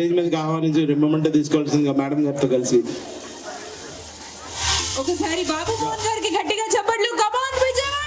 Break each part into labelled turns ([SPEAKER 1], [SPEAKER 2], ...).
[SPEAKER 1] Stage మీద ఆహ్వానించి రిమమెంట్ తీసుకోవాల్సిందిగా మేడం గారితో కలిసి.
[SPEAKER 2] ఒకసారి బాబు మోహన్ గారికి గట్టిగా చప్పట్లు. కమాన్ విజయవాడ.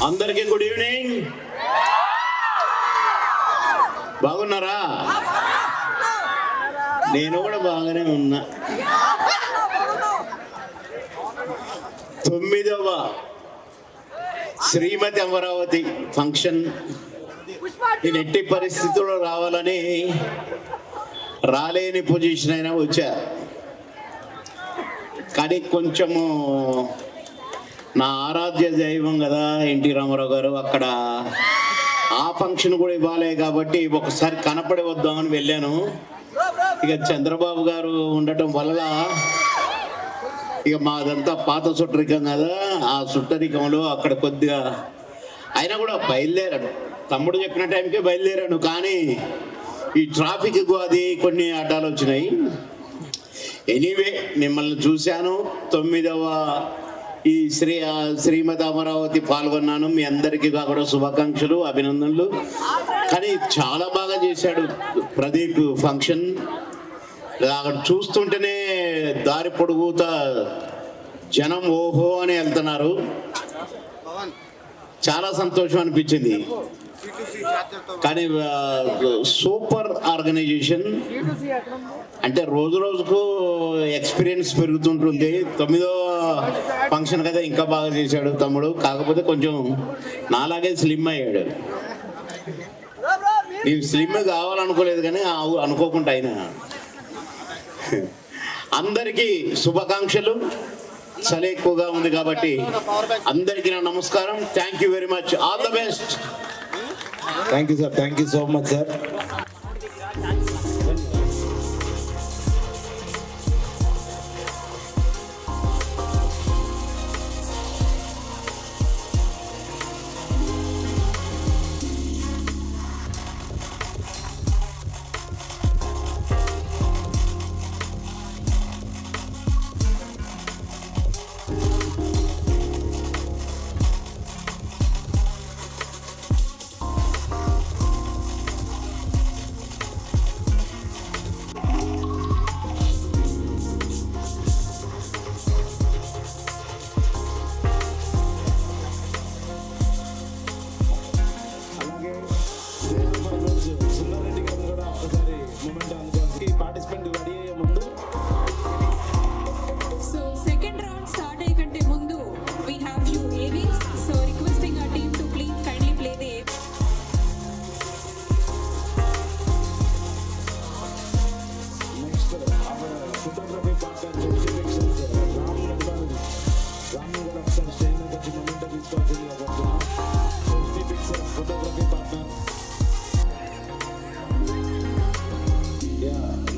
[SPEAKER 3] అందరికీ గుడ్ ఈవినింగ్. బాగున్నారా? నేను కూడా బాగానే ఉన్నా. 9వ శ్రీమతి అమరావతి ఫంక్షన్ నేను ఎట్టి పరిస్థితుల్లో రావాలని రాలేని పొజిషన్ అయినా వచ్చా. కానీ కొంచెము నా ఆరాధ్య దైవం కదా ఎన్టీ రామారావు గారు, అక్కడ ఆ ఫంక్షన్ కూడా ఇవ్వాలి కాబట్టి ఒకసారి కనపడి వద్దామని వెళ్ళాను. ఇక చంద్రబాబు గారు ఉండటం వల్ల ఇక మాదంతా పాత సుట్టరికం కదా, ఆ సుట్టరికంలో అక్కడ కొద్దిగా అయినా కూడా బయలుదేరాను. తమ్ముడు చెప్పిన టైంకే బయలుదేరాను, కానీ ఈ ట్రాఫిక్ అది కొన్ని అడ్డాలు వచ్చినాయి. ఎనీవే మిమ్మల్ని చూశాను. 9వ ఈ శ్రీమతి అమరావతి పాల్గొన్నాను. మీ అందరికీ కూడా శుభాకాంక్షలు, అభినందనలు. కానీ చాలా బాగా చేశాడు ప్రదీప్ ఫంక్షన్. అక్కడ చూస్తుంటేనే దారి పొడుగుతా జనం ఓహో అని వెళ్తున్నారు. చాలా సంతోషం అనిపించింది. కానీ సూపర్ ఆర్గనైజేషన్. అంటే రోజు రోజుకు ఎక్స్పీరియన్స్ పెరుగుతుంటుంది. 9వ ఫంక్షన్ కదా ఇంకా బాగా చేశాడు తమ్ముడు. కాకపోతే కొంచెం నాలాగే స్లిమ్ అయ్యాడు. నేను స్లిమ్ కావాలనుకోలేదు కానీ అనుకోకుండా అయినా. అందరికీ శుభాకాంక్షలు. చలి ఎక్కువగా ఉంది కాబట్టి అందరికీ నా నమస్కారం. Thank you very much. All the best.
[SPEAKER 1] Thank you sir. Thank you so much sir.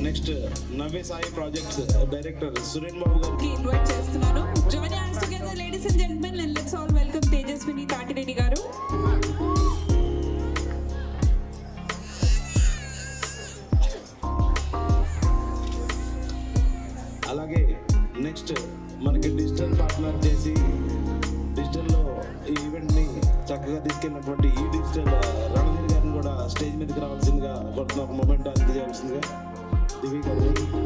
[SPEAKER 1] Next Navya Sai projects director Suren Babu గారికి
[SPEAKER 2] ఇన్వైట్ చేస్తున్నాను. Join hands together ladies and gentlemen, and let's all welcome Tejaswini Tatireddy గారు.
[SPEAKER 1] అలాగే నెక్స్ట్ మనకి డిజిటల్ పార్ట్నర్ చేసి డిజిటల్లో ఈ ఈవెంట్ని చక్కగా తీసుకెళ్ళినటువంటి ఈ digital Ranveer గారిని కూడా స్టేజ్ మీదకి రావాల్సిందిగా ఒక మూమెంట్ అందజేయాల్సిందిగా దివి గారు.